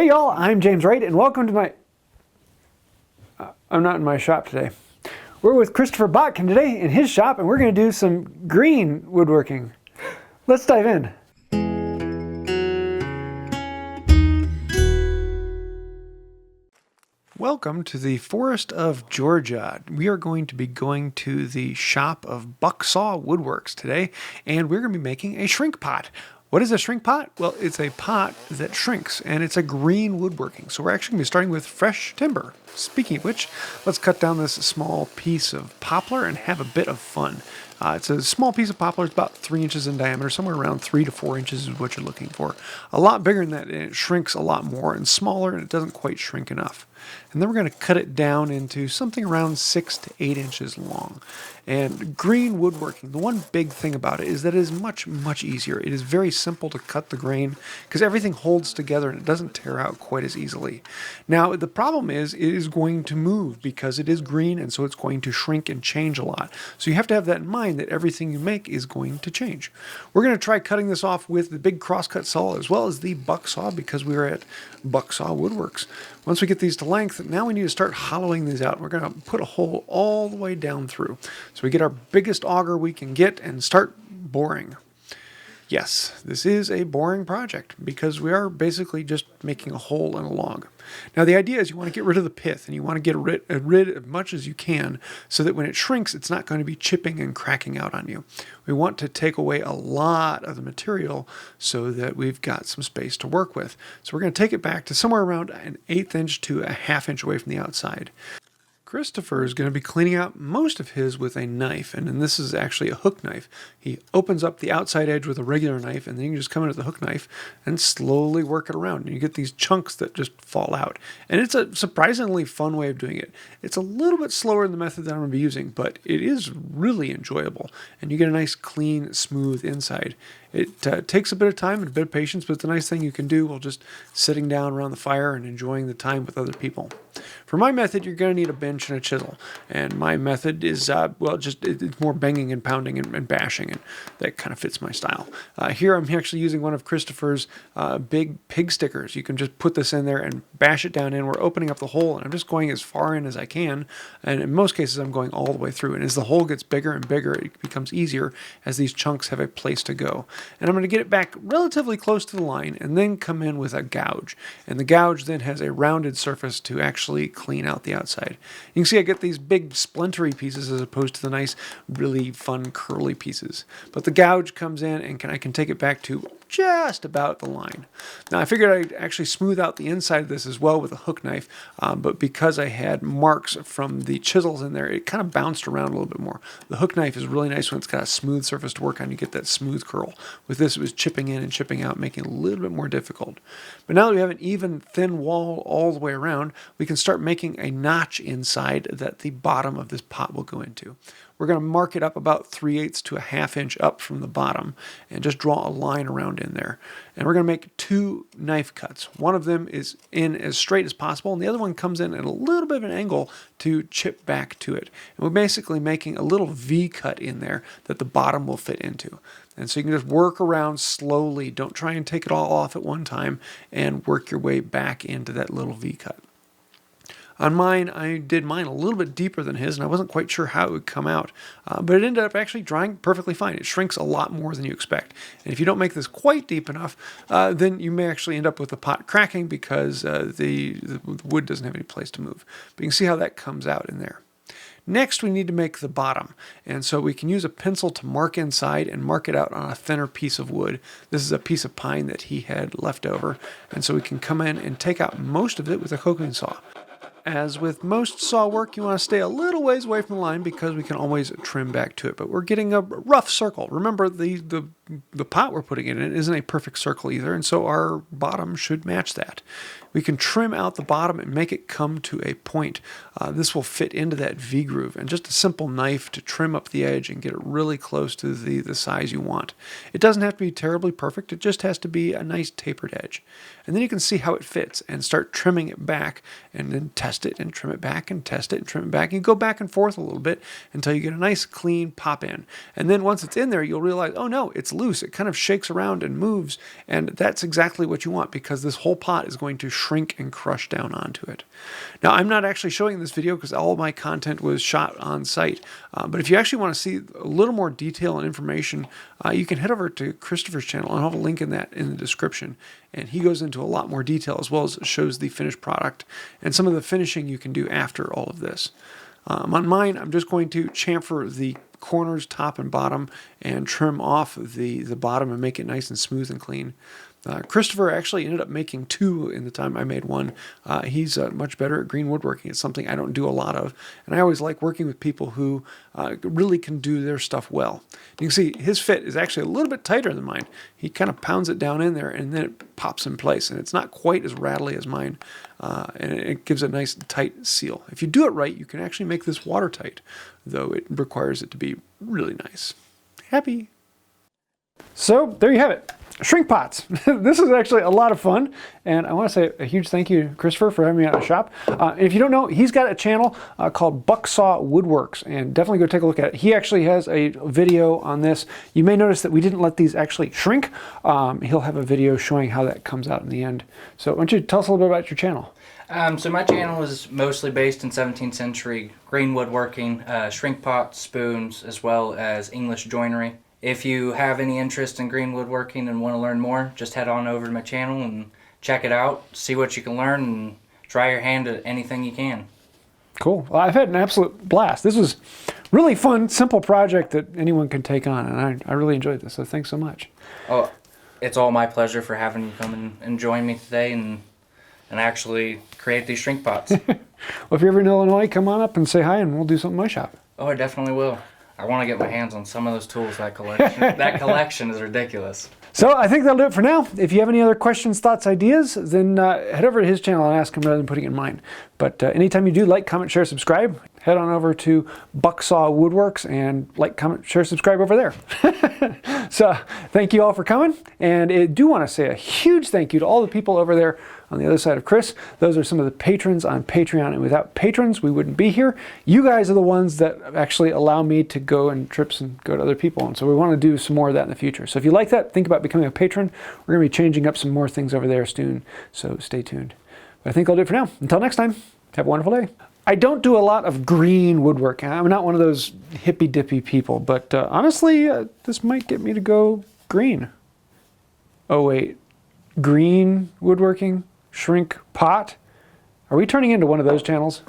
Hey y'all, I'm James Wright and welcome to my... I'm not in my shop today. We're with Christopher Botkin today in his shop and we're going to do some green woodworking. Let's dive in. Welcome to the Forest of Georgia. We are going to be going to the shop of Bucksaw Woodworks today and we're going to be making a shrink pot. What is a shrink pot? Well, it's a pot that shrinks, and it's a green woodworking. So we're actually going to be starting with fresh timber. Speaking of which, let's cut down this small piece of poplar and have a bit of fun. It's a small piece of poplar. It's about 3 inches in diameter. Somewhere around 3 to 4 inches is what you're looking for. A lot bigger than that, and it shrinks a lot more, and smaller, and it doesn't quite shrink enough. And then we're going to cut it down into something around 6 to 8 inches long. And green woodworking, the one big thing about it is that it is much, much easier. It is very simple to cut the grain because everything holds together and it doesn't tear out quite as easily. Now, the problem is it is going to move because it is green, and so it's going to shrink and change a lot. So you have to have that in mind that everything you make is going to change. We're going to try cutting this off with the big crosscut saw as well as the buck saw because we are at Bucksaw Woodworks. Once we get these to length, now we need to start hollowing these out. We're going to put a hole all the way down through. So we get our biggest auger we can get and start boring. Yes, this is a boring project because we are basically just making a hole in a log. Now the idea is you want to get rid of the pith and you want to get rid as much as you can so that when it shrinks it's not going to be chipping and cracking out on you. We want to take away a lot of the material so that we've got some space to work with. So we're going to take it back to somewhere around an 1/8 inch to a 1/2 inch away from the outside. Christopher is going to be cleaning out most of his with a knife, and then this is actually a hook knife. He opens up the outside edge with a regular knife, and then you can just come in with the hook knife and slowly work it around. And you get these chunks that just fall out. And it's a surprisingly fun way of doing it. It's a little bit slower than the method that I'm going to be using, but it is really enjoyable. And you get a nice, clean, smooth inside. It takes a bit of time and a bit of patience, but it's a nice thing you can do while just sitting down around the fire and enjoying the time with other people. For my method, you're going to need a bench and a chisel. And my method is, it's more banging and pounding and bashing, and that kind of fits my style. Here I'm actually using one of Christopher's big pig stickers. You can just put this in there and bash it down in. We're opening up the hole, and I'm just going as far in as I can. And in most cases, I'm going all the way through. And as the hole gets bigger and bigger, it becomes easier as these chunks have a place to go. And I'm going to get it back relatively close to the line and then come in with a gouge. And the gouge then has a rounded surface to actually clean out the outside. You can see I get these big splintery pieces as opposed to the nice, really fun curly pieces. But the gouge comes in and I can take it back to just about the line. Now I figured I'd actually smooth out the inside of this as well with a hook knife, but because I had marks from the chisels in there, it kind of bounced around a little bit more. The hook knife is really nice when it's got a smooth surface to work on. You get that smooth curl. With this, it was chipping in and chipping out, making it a little bit more difficult. But now that we have an even, thin wall all the way around, we can start making a notch inside that the bottom of this pot will go into. We're going to mark it up about 3/8 to a 1/2 inch up from the bottom and just draw a line around in there. And we're going to make 2 knife cuts. One of them is in as straight as possible, and the other one comes in at a little bit of an angle to chip back to it. And we're basically making a little V cut in there that the bottom will fit into. And so you can just work around slowly. Don't try and take it all off at one time and work your way back into that little V cut. On mine, I did mine a little bit deeper than his, and I wasn't quite sure how it would come out. But it ended up actually drying perfectly fine. It shrinks a lot more than you expect. And if you don't make this quite deep enough, then you may actually end up with the pot cracking because the wood doesn't have any place to move. But you can see how that comes out in there. Next, we need to make the bottom. And so we can use a pencil to mark inside and mark it out on a thinner piece of wood. This is a piece of pine that he had left over. And so we can come in and take out most of it with a cooking saw. As with most saw work, you want to stay a little ways away from the line because we can always trim back to it. But we're getting a rough circle. Remember, the pot we're putting it in isn't a perfect circle either, and so our bottom should match that. We can trim out the bottom and make it come to a point. This will fit into that V groove, and just a simple knife to trim up the edge and get it really close to the size you want. It doesn't have to be terribly perfect, it just has to be a nice tapered edge. And then you can see how it fits and start trimming it back and then test test it and trim it back and test it and trim it back. And go back and forth a little bit until you get a nice clean pop in. And then once it's in there, you'll realize, oh no, it's loose. It kind of shakes around and moves. And that's exactly what you want, because this whole pot is going to shrink and crush down onto it. Now, I'm not actually showing this video because all of my content was shot on site. But if you actually want to see a little more detail and information, you can head over to Christopher's channel. I'll have a link in the description. And he goes into a lot more detail, as well as shows the finished product and some of the finishing you can do after all of this. On mine, I'm just going to chamfer the corners, top and bottom, and trim off the bottom and make it nice and smooth and clean. Christopher actually ended up making two in the time I made one. He's much better at green woodworking. It's something I don't do a lot of, and I always like working with people who really can do their stuff well. You can see his fit is actually a little bit tighter than mine. He kind of pounds it down in there, and then it pops in place, and it's not quite as rattly as mine, and it gives a nice tight seal. If you do it right, you can actually make this watertight, though it requires it to be really nice. Happy. So there you have it. Shrink pots. This is actually a lot of fun, and I want to say a huge thank you to Christopher for having me at the shop. And if you don't know, he's got a channel called Bucksaw Woodworks, and definitely go take a look at it. He actually has a video on this. You may notice that we didn't let these actually shrink. He'll have a video showing how that comes out in the end. So why don't you tell us a little bit about your channel? So my channel is mostly based in 17th century green woodworking, shrink pots, spoons, as well as English joinery. If you have any interest in green woodworking and want to learn more, just head on over to my channel and check it out, see what you can learn, and try your hand at anything you can. Cool. Well, I've had an absolute blast. This was really fun, simple project that anyone can take on, and I really enjoyed this, so thanks so much. Oh, it's all my pleasure for having you come and join me today and actually create these shrink pots. Well, if you're ever in Illinois, come on up and say hi, and we'll do something in my shop. Oh, I definitely will. I want to get my hands on some of those tools. That collection is ridiculous. So I think that'll do it for now. If you have any other questions, thoughts, ideas, then head over to his channel and ask him rather than putting it in mine. But anytime you do, like, comment, share, subscribe. Head on over to Bucksaw Woodworks and like, comment, share, subscribe over there. So thank you all for coming. And I do want to say a huge thank you to all the people over there on the other side of Chris. Those are some of the patrons on Patreon, and without patrons, we wouldn't be here. You guys are the ones that actually allow me to go on trips and go to other people, and so we want to do some more of that in the future. So if you like that, think about becoming a patron. We're going to be changing up some more things over there soon, so stay tuned. But I think I'll do it for now. Until next time, have a wonderful day. I don't do a lot of green woodworking. I'm not one of those hippy-dippy people, but honestly, this might get me to go green. Oh wait, green woodworking? Shrink pot? Are we turning into one of those channels?